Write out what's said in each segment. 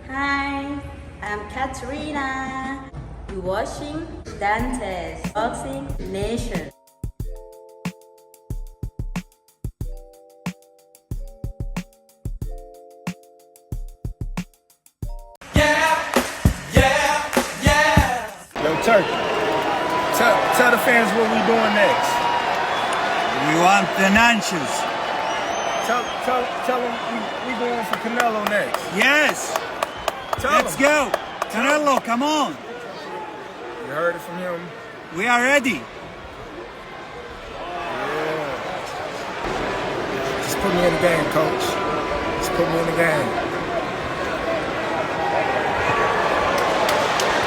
Hi, I'm Katerina. You're watching Dante's Boxing Nation. Yo, Turkey, tell the fans what we doing next. We want the nachos. Tell them we going for Canelo next. Yes. Let's them. go. Canelo, come on. You heard it from him. We are ready. Yeah. Just put me in the game, coach. Just put me in the game.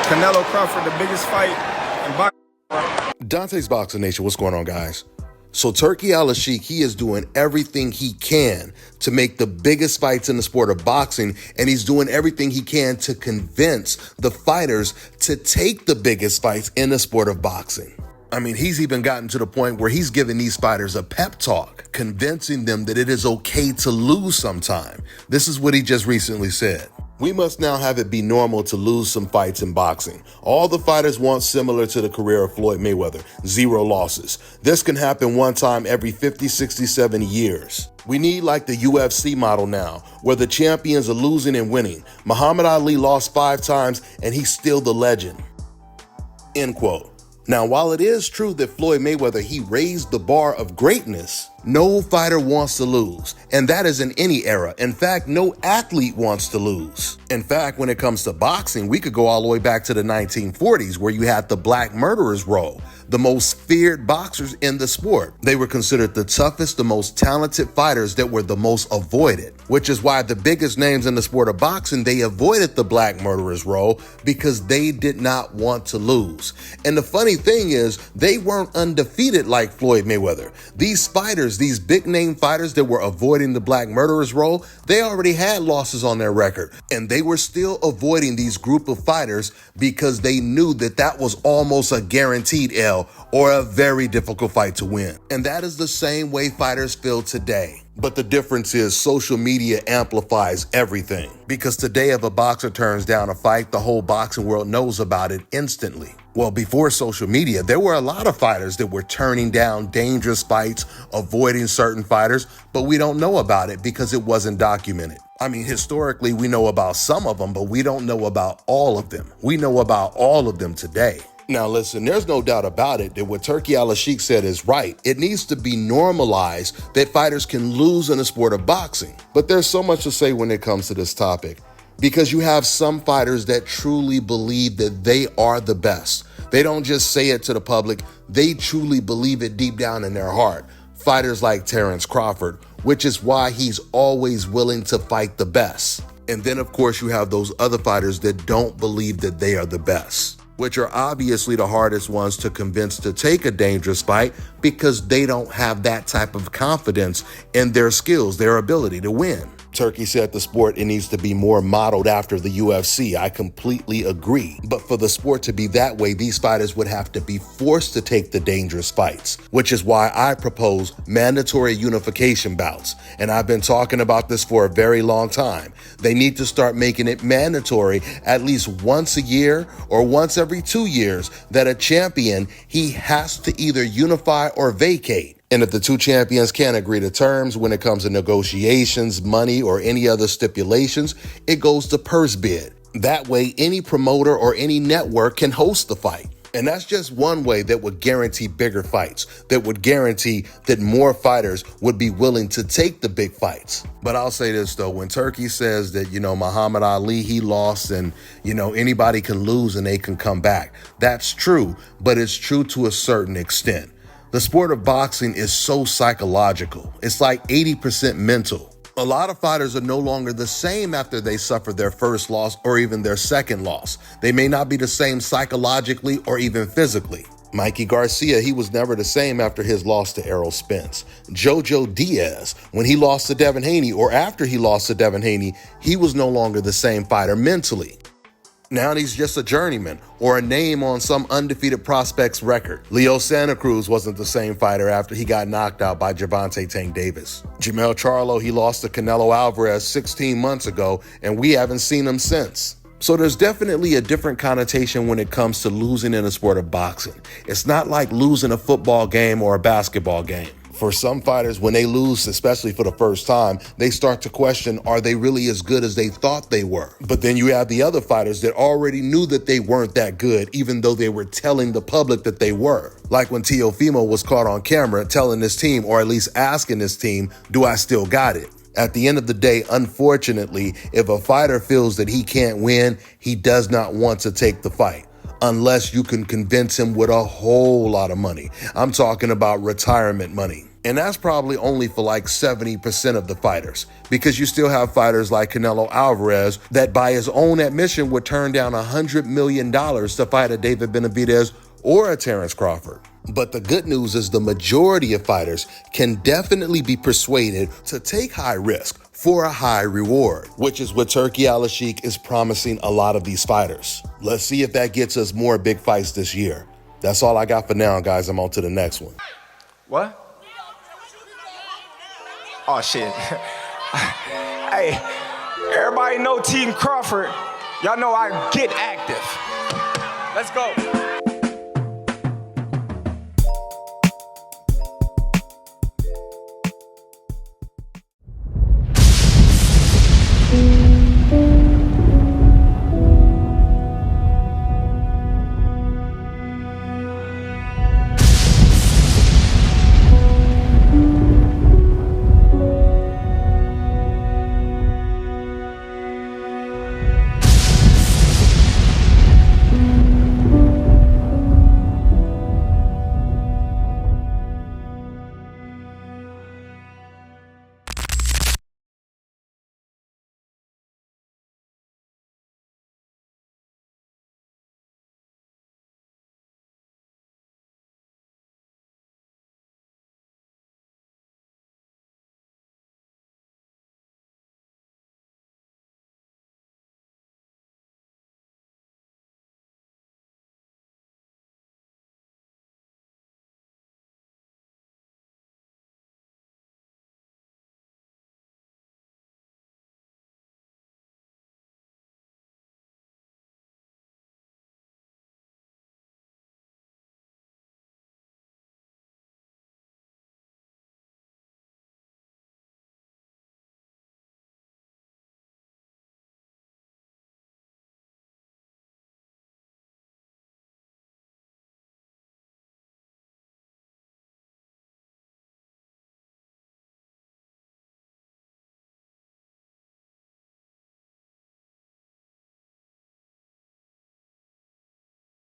Canelo Crawford, the biggest fight in boxing. Dante's Boxing Nation, what's going on, guys? So Turki Al-Sheikh, he is doing everything he can to make the biggest fights in the sport of boxing, and he's doing everything he can to convince the fighters to take the biggest fights in the sport of boxing. I mean, he's even gotten to the point where he's giving these fighters a pep talk, convincing them that it is okay to lose sometime. This is what he just recently said. We must now have it be normal to lose some fights in boxing. All the fighters want similar to the career of Floyd Mayweather, 0 losses. This can happen one time every 50, 60, 70 years. We need like the UFC model now, where the champions are losing and winning. Muhammad Ali lost 5 times and he's still the legend. End quote. Now, while it is true that Floyd Mayweather, he raised the bar of greatness, no fighter wants to lose, and that is in any era. In fact, no athlete wants to lose. In fact, when it comes to boxing, we could go all the way back to the 1940s, where you had the Black Murderers Row, the most feared boxers in the sport. They were considered the toughest, the most talented fighters that were the most avoided, which is why the biggest names in the sport of boxing, they avoided the Black Murderers Row because they did not want to lose. And the funny thing is, they weren't undefeated like Floyd Mayweather. These fighters, these big name fighters that were avoiding the Black Murderers Row, they already had losses on their record, and they were still avoiding these group of fighters because they knew that that was almost a guaranteed L or a very difficult fight to win. And that is the same way fighters feel today. But the difference is social media amplifies everything. Because today if a boxer turns down a fight, the whole boxing world knows about it instantly. Well, before social media, there were a lot of fighters that were turning down dangerous fights, avoiding certain fighters, but we don't know about it because it wasn't documented. I mean, historically, we know about some of them, but we don't know about all of them. We know about all of them today. Now listen, there's no doubt about it that what Turki Al-Sheikh said is right. It needs to be normalized that fighters can lose in the sport of boxing. But there's so much to say when it comes to this topic, because you have some fighters that truly believe that they are the best. They don't just say it to the public, they truly believe it deep down in their heart. Fighters like Terence Crawford, which is why he's always willing to fight the best. And then of course you have those other fighters that don't believe that they are the best, which are obviously the hardest ones to convince to take a dangerous fight because they don't have that type of confidence in their skills, their ability to win. Turki said the sport, it needs to be more modeled after the UFC. I completely agree. But for the sport to be that way, these fighters would have to be forced to take the dangerous fights, which is why I propose mandatory unification bouts. And I've been talking about this for a very long time. They need to start making it mandatory at least once a year or once every 2 years that a champion, he has to either unify or vacate. And if the two champions can't agree to terms when it comes to negotiations, money, or any other stipulations, it goes to purse bid. That way, any promoter or any network can host the fight. And that's just one way that would guarantee bigger fights, that would guarantee that more fighters would be willing to take the big fights. But I'll say this though, when Turki says that, Muhammad Ali, he lost and, anybody can lose and they can come back. That's true, but it's true to a certain extent. The sport of boxing is so psychological. It's like 80% mental. A lot of fighters are no longer the same after they suffer their first loss or even their second loss. They may not be the same psychologically or even physically. Mikey Garcia, he was never the same after his loss to Errol Spence. Jojo Diaz, when he lost to Devin Haney or after he lost to Devin Haney, he was no longer the same fighter mentally. Now he's just a journeyman or a name on some undefeated prospect's record. Leo Santa Cruz wasn't the same fighter after he got knocked out by Gervonta Tank Davis. Jermell Charlo, he lost to Canelo Alvarez 16 months ago, and we haven't seen him since. So there's definitely a different connotation when it comes to losing in the sport of boxing. It's not like losing a football game or a basketball game. For some fighters, when they lose, especially for the first time, they start to question, are they really as good as they thought they were? But then you have the other fighters that already knew that they weren't that good, even though they were telling the public that they were. Like when Teofimo was caught on camera telling his team, or at least asking his team, do I still got it? At the end of the day, unfortunately, if a fighter feels that he can't win, he does not want to take the fight. Unless you can convince him with a whole lot of money. I'm talking about retirement money. And that's probably only for like 70% of the fighters, because you still have fighters like Canelo Alvarez that by his own admission would turn down $100 million to fight a David Benavidez or a Terrence Crawford. But the good news is the majority of fighters can definitely be persuaded to take high risk for a high reward, which is what Turki Al-Sheikh is promising a lot of these fighters. Let's see if that gets us more big fights this year. That's all I got for now, guys. I'm on to the next one. What? Oh, shit. Hey, everybody know Team Crawford. Y'all know I get active. Let's go.